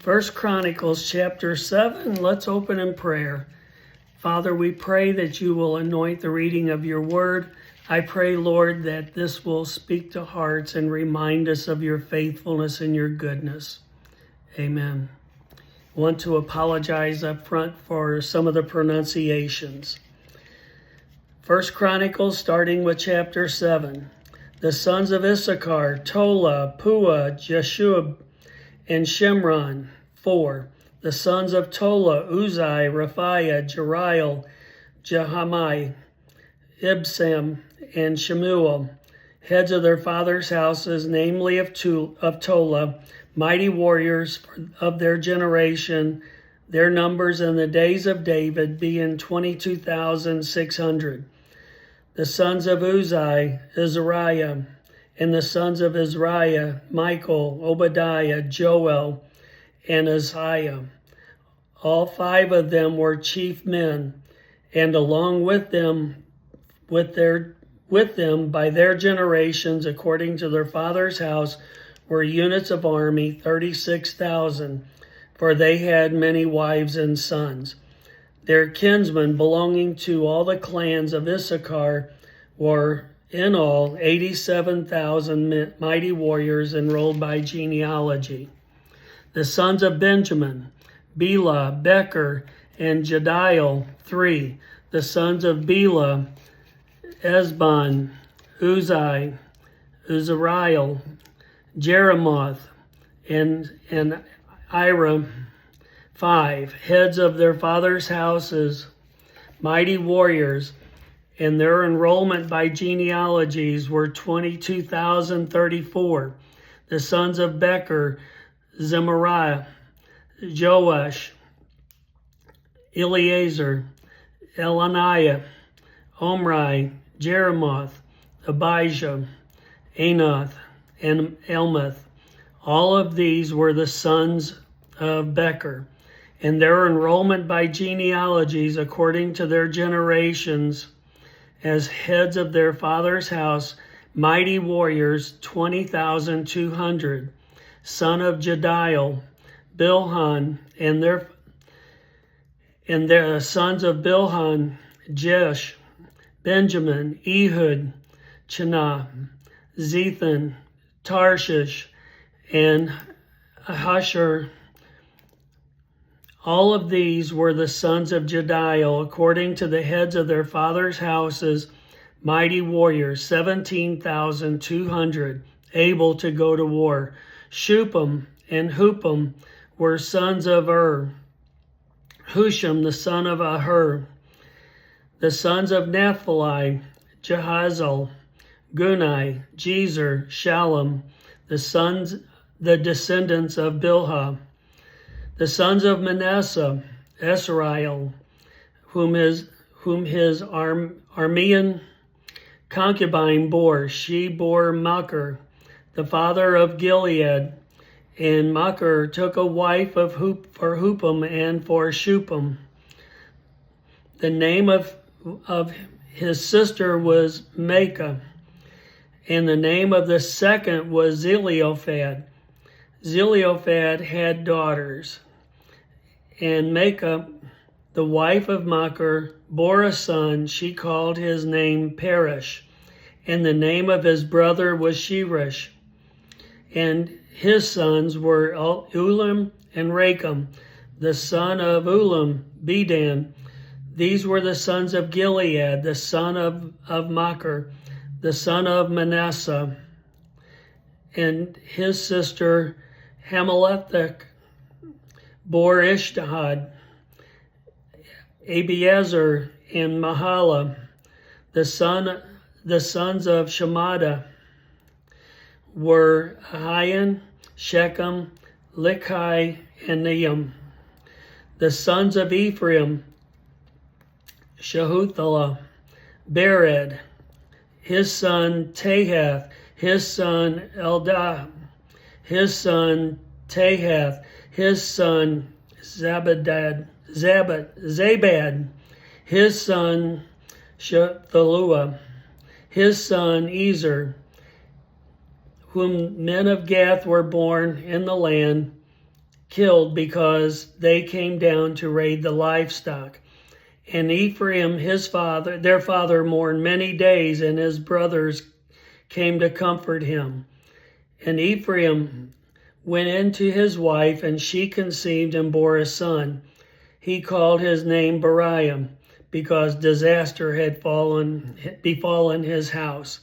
First Chronicles chapter 7. Let's open in prayer. Father, we pray that you will anoint the reading of your word. I pray, Lord, that this will speak to hearts and remind us of your faithfulness and your goodness. Amen. I want to apologize up front for some of the pronunciations. First Chronicles, starting with chapter 7. The sons of Issachar, Tola, Pua, Jeshub, and Shimron. 4. The sons of Tola, Uzai, Raphiah, Jeriel, Jehamai, Ibsam, and Shemuel, heads of their fathers' houses, namely of Tola, mighty warriors of their generation, their numbers in the days of David being 22,600. The sons of Uzai, Azariah, and the sons of Azariah, Michael, Obadiah, Joel, and Isaiah. All 5 of them were chief men, and along with them by their generations, according to their father's house, were units of army, 36,000, for they had many wives and sons. Their kinsmen belonging to all the clans of Issachar were in all 87,000 mighty warriors enrolled by genealogy. The sons of Benjamin, Bela, Becher, and Jediel, 3. The sons of Bela, Esbon, Uzai, Uzariel, Jeremoth, and Ira, 5. Heads of their fathers' houses, mighty warriors, and their enrollment by genealogies were 22,034. The sons of Becher, Zemariah, Joash, Eleazar, Elaniah, Omri, Jeremoth, Abijah, Anath, and Elmeth. All of these were the sons of Becher, and their enrollment by genealogies according to their generations as heads of their father's house, mighty warriors, 20,200. Son of Jediel, Bilhan, and their sons of Bilhan, Jesh, Benjamin, Ehud, Chenah, Zethan, Tarshish, and Ahashar. All of these were the sons of Jediel, according to the heads of their fathers' houses, mighty warriors, 17,200, able to go to war. Shupam and Hupam were sons of Husham, the son of Ahur. The sons of Naphtali, Jehazel, Gunai, Jezer, Shalom, the descendants of Bilhah. The sons of Manasseh, Esrael, whom his Aramean concubine bore. She bore Machir, the father of Gilead, and Machir took a wife for Hupam and for Shupam. The name of his sister was Maacah, and the name of the second was Zelophehad. Zelophehad had daughters, and Maacah, the wife of Machir, bore a son. She called his name Perish, and the name of his brother was Sheresh. And his sons were Ulam and Rakem. The son of Ulam, Bedan. These were the sons of Gilead, the son of Machir, the son of Manasseh, and his sister Hamelethek bore Ishtahad, Abiezer, and Mahala. The sons of Shemada were Ahian, Shechem, Likhai, and Neam. The sons of Ephraim, Shehuthalah, Bered, his son Tahath, his son Eldah, his son Tahath, his son Zabad, his son Shethalua, his son Ezer, whom men of Gath were born in the land, killed because they came down to raid the livestock. And Ephraim, their father, mourned many days, and his brothers came to comfort him. And Ephraim went in to his wife, and she conceived and bore a son. He called his name Byron, because disaster had befallen his house.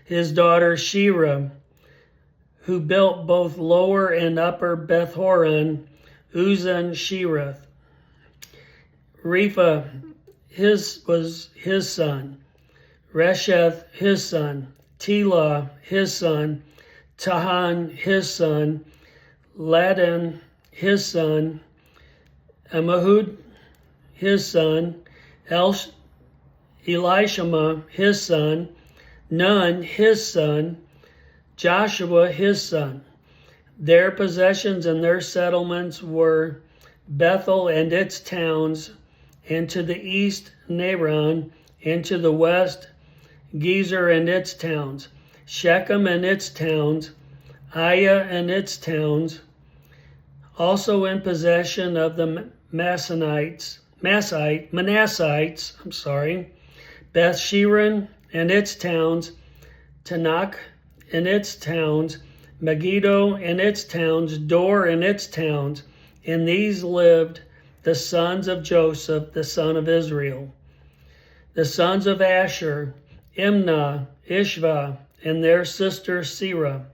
His daughter Shira, who built both lower and upper Beth-horon, Uzan Shirath. Repha was his son, Resheth his son, Telah his son, Tahan his son, Ladan his son, Ammihud his son, Elishama his son, Nun his son, Joshua his son. Their possessions and their settlements were Bethel and its towns, and to the east Naaran, and to the west Gezer and its towns, Shechem and its towns, Aiah and its towns, also in possession of the Manassites, Beth Sheeran and its towns, Tanakh and its towns, Megiddo and its towns, Dor and its towns. In these lived the sons of Joseph, the son of Israel. The sons of Asher, Imnah, Ishva, and their sister Serah.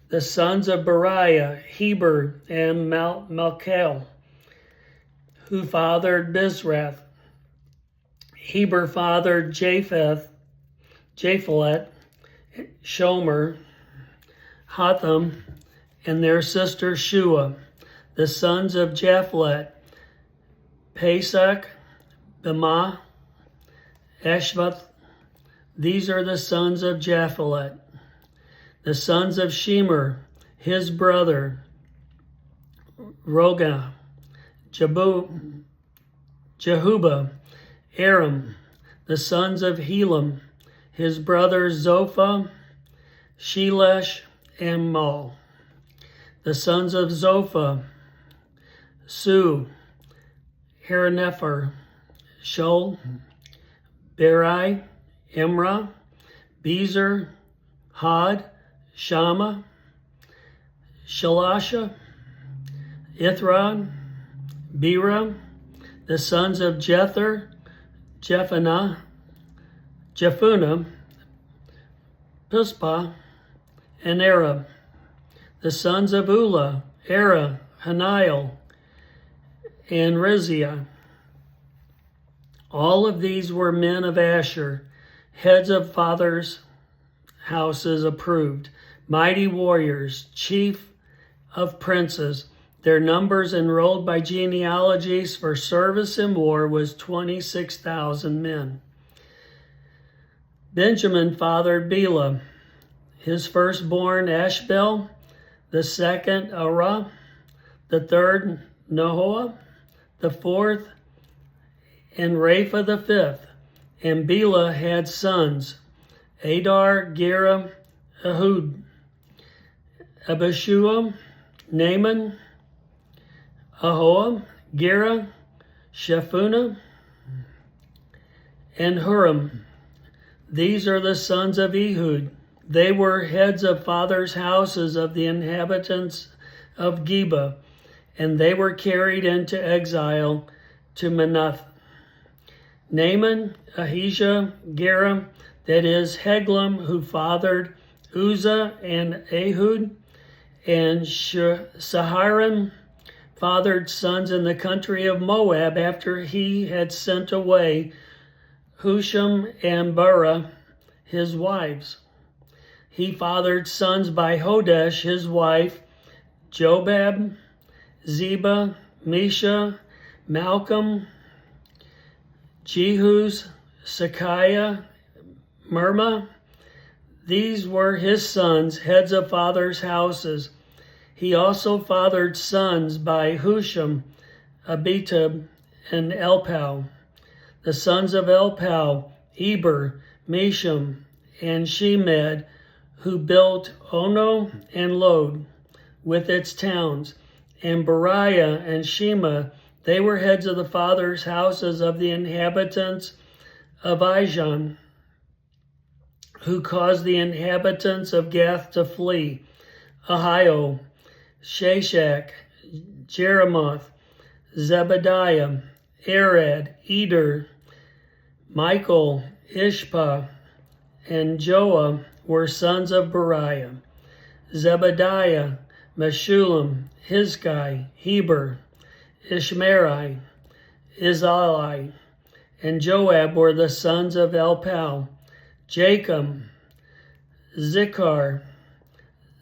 The sons of Beriah, Heber, and Malchiel, who fathered Bizrath. Heber fathered Japhet, Shomer, Hotham, and their sister Shua. The sons of Japhlet, Pesach, Bema, Eshvath. These are the sons of Japhelet. The sons of Shemer, his brother, Roga, Jehubah, Aram. The sons of Helam, his brothers Zophah, Shelesh, and Mal. The sons of Zophah, Su, Haranepher, Shol, Beri, Imrah, Bezer, Had, Shama, Shalasha, Ithran, Bera. The sons of Jether, Jephunneh, Pispa, and Arab. The sons of Ulah, Era, Haniel, and Riziah. All of these were men of Asher, heads of fathers' houses approved, mighty warriors, chief of princes. Their numbers enrolled by genealogies for service in war was 26,000 men. Benjamin fathered Bela, his firstborn Ashbel, the second Arah, the third Noah, the fourth, and Rapha the fifth. And Bela had sons, Adar, Gera, Ehud, Abishua, Naaman, Ahoa, Gera, Shephunneh, and Huram. These are the sons of Ehud. They were heads of fathers' houses of the inhabitants of Geba, and they were carried into exile to Manath. Naaman, Ahijah, Gera, that is Heglam, who fathered Uzzah and Ehud, and Saharim fathered sons in the country of Moab after he had sent away Husham and Burah, his wives. He fathered sons by Hodesh, his wife, Jobab, Zeba, Mesha, Malcolm, Jehuz, Sakiah, Mirma. These were his sons, heads of fathers' houses. He also fathered sons by Husham, Abitub, and Elpal. The sons of Elpal, Eber, Mesham, and Shemed, who built Ono and Lod with its towns, and Beriah and Shema. They were heads of the fathers' houses of the inhabitants of Ijon, who caused the inhabitants of Gath to flee: Ahio, Shashak, Jeremoth, Zebediah, Arad, Eder, Michael, Ishpa, and Joah were sons of Beriah. Zebediah, Meshullam, Hizkai, Heber, Ishmerai, Izali, and Joab were the sons of Elpal. Jacob, Zichar,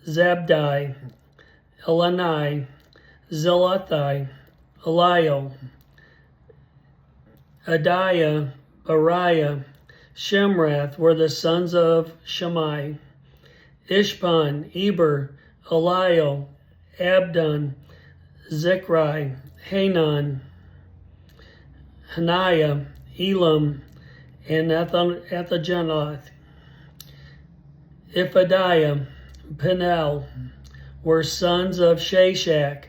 Zabdi, Elani, Zelathai, Eliel, Adiah, Bariah, Shemrath were the sons of Shammai. Ishpan, Eber, Eliel, Abdon, Zichri, Hanan, Hananiah, Elam, and Athajanath. Iphidiah, Penel were sons of Shashak.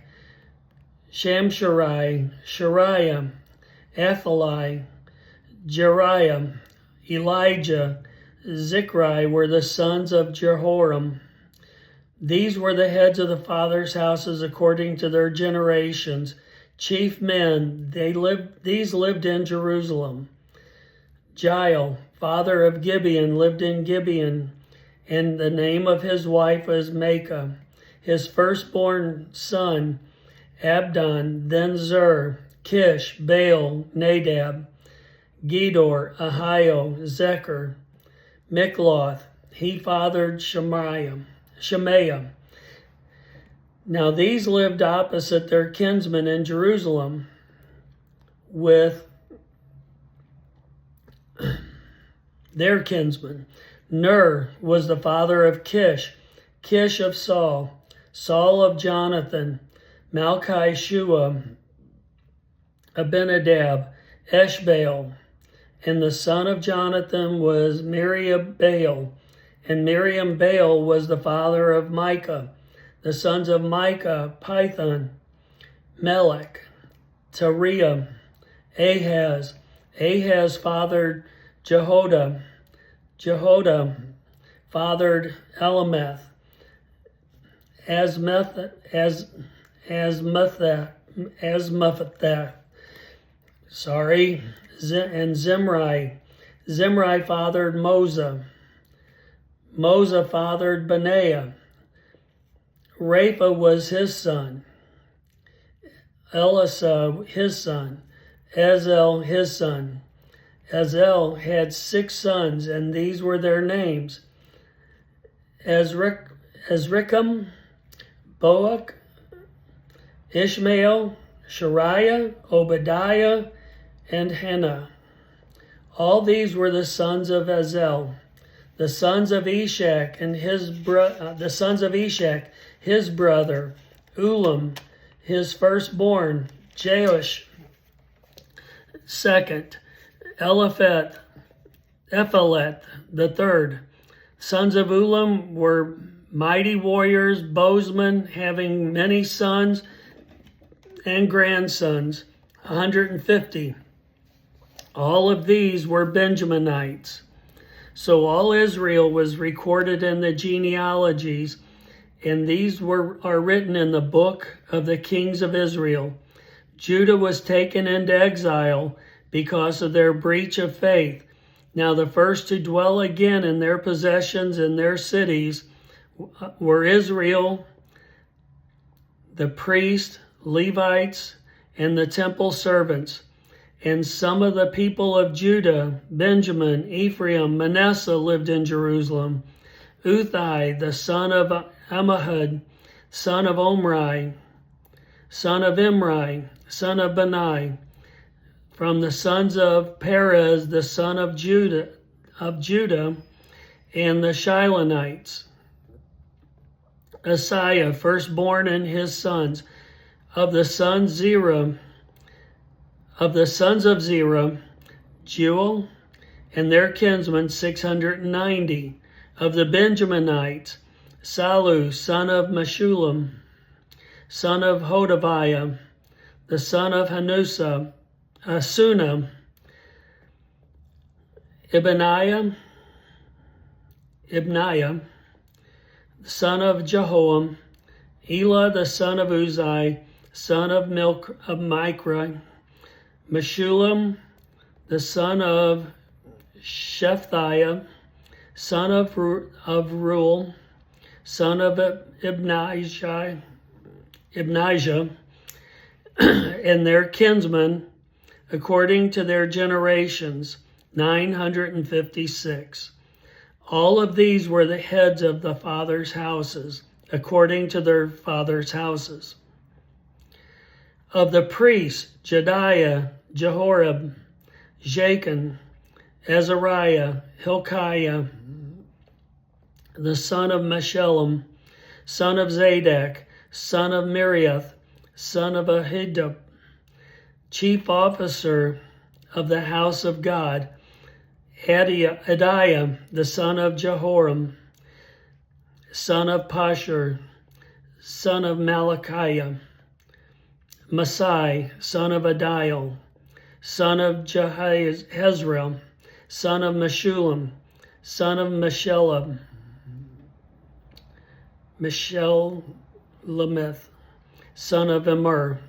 Shamsharai, Shariah, Athaliah, Jeriah, Elijah, Zichri were the sons of Jehoram. These were the heads of the fathers' houses according to their generations, chief men. These lived in Jerusalem. Jael, father of Gibeon, lived in Gibeon, and the name of his wife was Maacah. His firstborn son, Abdon, then Zur, Kish, Baal, Nadab, Gedor, Ahio, Zechar, Mikloth. He fathered Shemaiah. Now these lived opposite their kinsmen in Jerusalem with their kinsmen. Ner was the father of Kish, Kish of Saul, Saul of Jonathan, Malchi-Shua, Abinadab, Eshbaal, and the son of Jonathan was Miriam-Baal, and Miriam-Baal was the father of Micah. The sons of Micah, Pithon, Melech, Tariah, Ahaz. Ahaz fathered Jehoda. Jehoda fathered Elameth, Asmaveth, and Zimri. Zimri fathered Moza. Moza fathered Benaiah. Rapha was his son. Elisah his son. Ezel his son. Ezel had 6 sons, and these were their names: Azrikam, Boak, Ishmael, Shariah, Obadiah, and Hannah. All these were the sons of Ezel. The sons of Ishak and his brother, Ulam, his firstborn, Jeush, second, Eliphalet, the third. Sons of Ulam were mighty warriors, bowsmen, having many sons and grandsons, 150. All of these were Benjaminites. So all Israel was recorded in the genealogies, and these are written in the book of the kings of Israel. Judah was taken into exile because of their breach of faith. Now the first to dwell again in their possessions and their cities were Israel, the priests, Levites, and the temple servants. And some of the people of Judah, Benjamin, Ephraim, Manasseh lived in Jerusalem. Uthai, the son of Ammihud, son of Omri, son of Imri, son of Bani, from the sons of Perez, the son of Judah, and the Shilonites. Asaiah, firstborn, and his sons. Of the sons of Zerah, Jewel, and their kinsmen, 690. Of the Benjaminites, Salu, son of Meshullam, son of Hodaviah, the son of Hasuna, Ibniah, the son of Jehoam, Elah, the son of Uzai, son of Micra, Meshullam, the son of Shephatiah, son of Ruel, son of Ibnijah, and their kinsmen, according to their generations, 956. All of these were the heads of the fathers' houses, according to their fathers' houses. Of the priests, Jediah, Jehoram, Jachin, Azariah, Hilkiah, the son of Meshullam, son of Zadok, son of Miriath, son of Ahitub, chief officer of the house of God, Adiah, the son of Jehoram, son of Pashur, son of Malachiah, Masai, son of Adiel, son of Jehezreel, son of Meshullam, son of Meshellemith, son of Immer.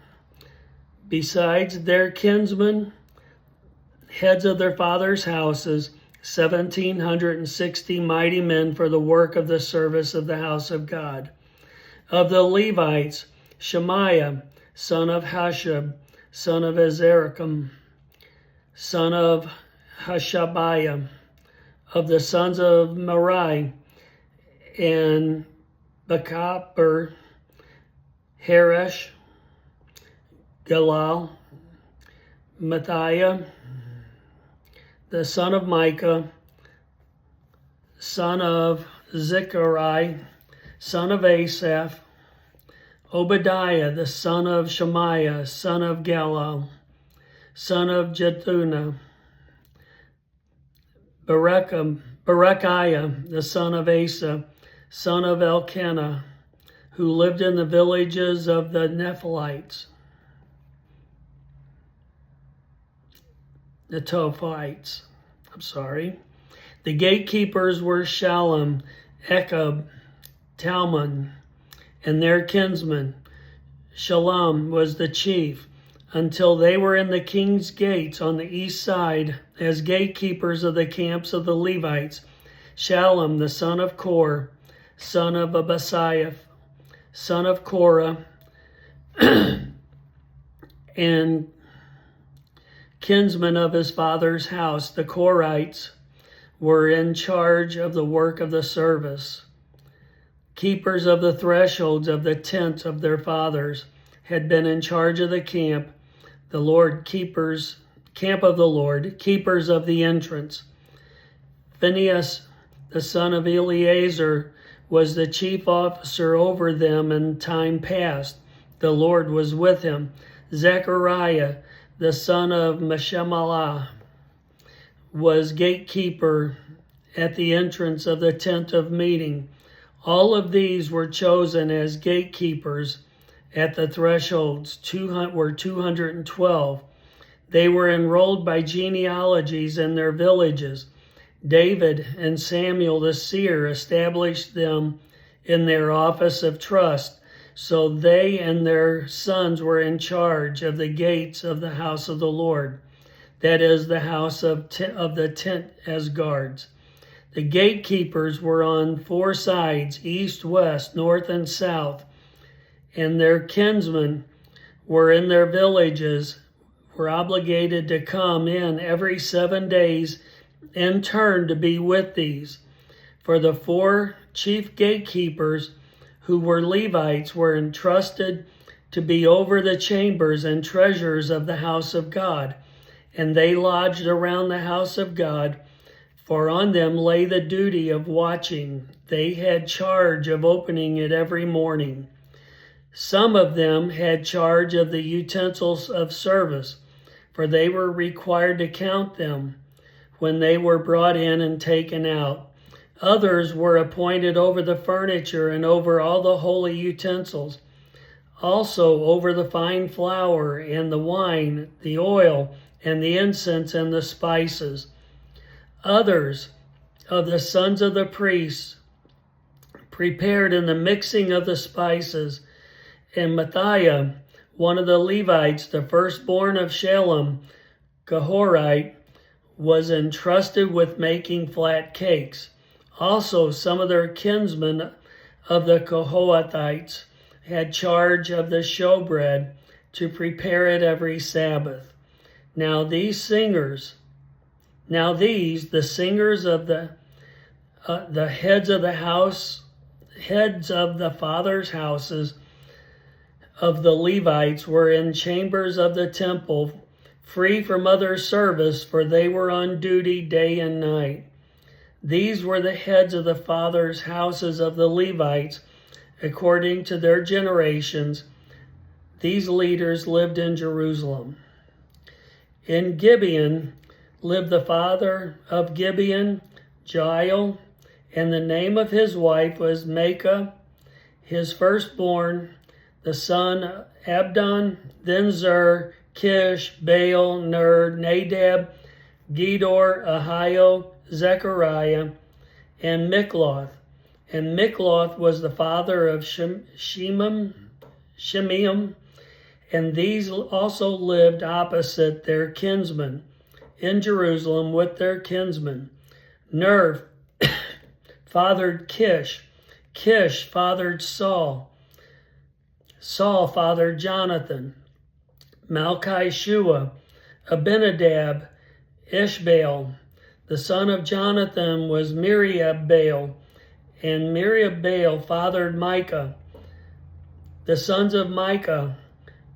Besides their kinsmen, heads of their fathers' houses, 1,760 mighty men for the work of the service of the house of God. Of the Levites, Shemaiah, son of Hashab, son of Azarikam, son of Hashabiah. Of the sons of Merari, and Bakapur, Haresh, Galal, Matthiah, the son of Micah, son of Zechariah, son of Asaph, Obadiah, the son of Shemaiah, son of Galal, son of Jethunah, Berechiah, the son of Asa, son of Elkanah, who lived in the villages of the Nephilites, the Tophites. The gatekeepers were Shallum, Echab, Talmon, and their kinsmen. Shallum was the chief, until they were in the king's gates on the east side as gatekeepers of the camps of the Levites. Shallum, the son of Kor, son of Abasiah, son of Korah, and kinsmen of his father's house, the Korites, were in charge of the work of the service. Keepers of the thresholds of the tent of their fathers had been in charge of the camp of the Lord, keepers of the entrance. Phinehas, the son of Eleazar, was the chief officer over them in time past. The Lord was with him. Zechariah, the son of Meshemalah, was gatekeeper at the entrance of the tent of meeting. All of these were chosen as gatekeepers at the thresholds, 212. They were enrolled by genealogies in their villages. David and Samuel the seer established them in their office of trust, so they and their sons were in charge of the gates of the house of the Lord, that is, the house of the tent as guards. The gatekeepers were on 4 sides, east, west, north, and south, and their kinsmen were in their villages, were obligated to come in every 7 days in turn to be with these. For the 4 chief gatekeepers, who were Levites, were entrusted to be over the chambers and treasures of the house of God, and they lodged around the house of God, for on them lay the duty of watching. They had charge of opening it every morning. Some of them had charge of the utensils of service, for they were required to count them when they were brought in and taken out. Others were appointed over the furniture and over all the holy utensils. also over the fine flour and the wine, the oil, and the incense and the spices. Others of the sons of the priests prepared in the mixing of the spices, and Matthiah, one of the Levites, the firstborn of Shalom, Gehorite, was entrusted with making flat cakes. Also, some of their kinsmen of the Kohathites had charge of the showbread to prepare it every Sabbath. Now the singers of the heads of the house, heads of the fathers' houses of the Levites were in chambers of the temple, free from other service, for they were on duty day and night. These were the heads of the fathers' houses of the Levites, according to their generations. These leaders lived in Jerusalem. In Gibeon lived the father of Gibeon, Jael, and the name of his wife was Maacah, his firstborn, the son Abdon, then Zur, Kish, Baal, Ner, Nadab, Gedor, Ahio, Zechariah, and Mikloth. And Mikloth was the father of Shimeam, and these also lived opposite their kinsmen in Jerusalem with their kinsmen. Ner fathered Kish, Kish fathered Saul, Saul fathered Jonathan, Malchi-Shua, Abinadab, Ishbaal. The son of Jonathan was Meriab-Baal, and Meriab-Baal fathered Micah. The sons of Micah,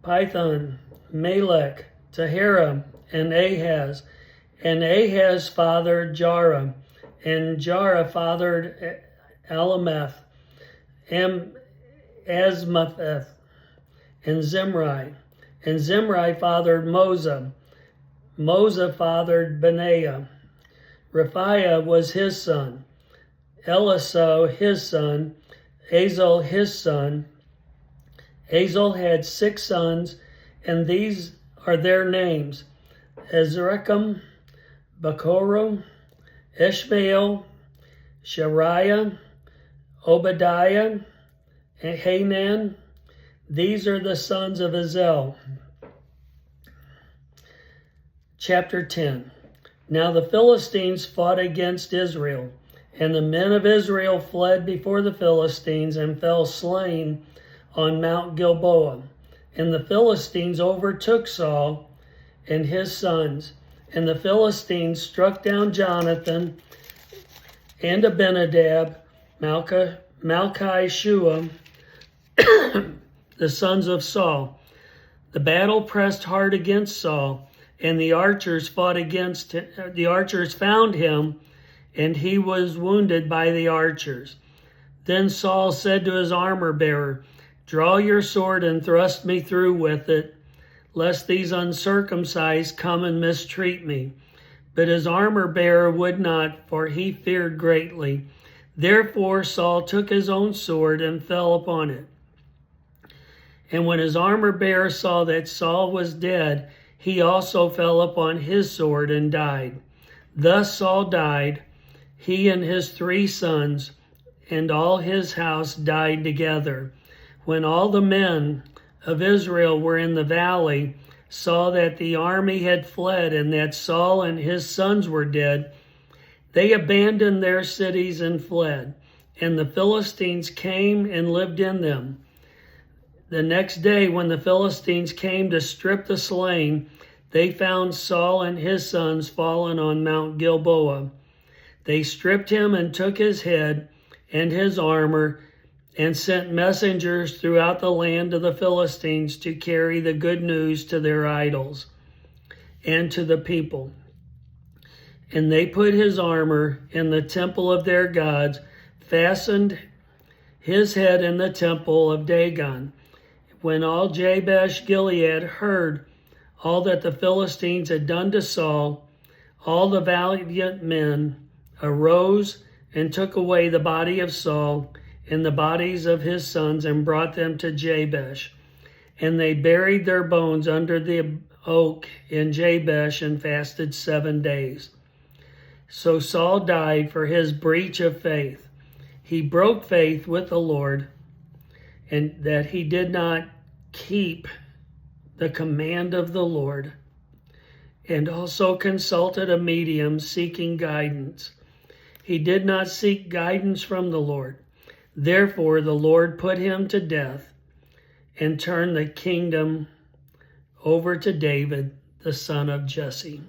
Pithon, Melech, Tahira, and Ahaz. And Ahaz fathered Jarah, and Jarah fathered Alameth, Asmapheth, and Zimri. And Zimri fathered Moza. Moza fathered Benaiah. Raphiah was his son. Elisah his son. Azel his son. Azel had 6 sons, and these are their names: Azrikam, Bakoro, Ishmael, Shariah, Obadiah, and Hanan. These are the sons of Azel. Chapter 10. Now the Philistines fought against Israel, and the men of Israel fled before the Philistines and fell slain on Mount Gilboa. And the Philistines overtook Saul and his sons, and the Philistines struck down Jonathan and Abinadab, Malchi-Shua, the sons of Saul. The battle pressed hard against Saul, and the archers found him, and he was wounded by the archers. Then Saul said to his armor-bearer, "Draw your sword and thrust me through with it, lest these uncircumcised come and mistreat me." But his armor-bearer would not, for he feared greatly. Therefore Saul took his own sword and fell upon it. And when his armor-bearer saw that Saul was dead, he also fell upon his sword and died. Thus Saul died, he and his 3 sons, and all his house died together. When all the men of Israel were in the valley, saw that the army had fled and that Saul and his sons were dead, they abandoned their cities and fled, and the Philistines came and lived in them. The next day, when the Philistines came to strip the slain, they found Saul and his sons fallen on Mount Gilboa. They stripped him and took his head and his armor and sent messengers throughout the land of the Philistines to carry the good news to their idols and to the people. And they put his armor in the temple of their gods, fastened his head in the temple of Dagon. When all Jabesh Gilead heard all that the Philistines had done to Saul, all the valiant men arose and took away the body of Saul and the bodies of his sons and brought them to Jabesh. And they buried their bones under the oak in Jabesh and fasted 7 days. So Saul died for his breach of faith. He broke faith with the Lord, and that he did not keep the command of the Lord, and also consulted a medium seeking guidance. He did not seek guidance from the Lord. Therefore, the Lord put him to death and turned the kingdom over to David, the son of Jesse.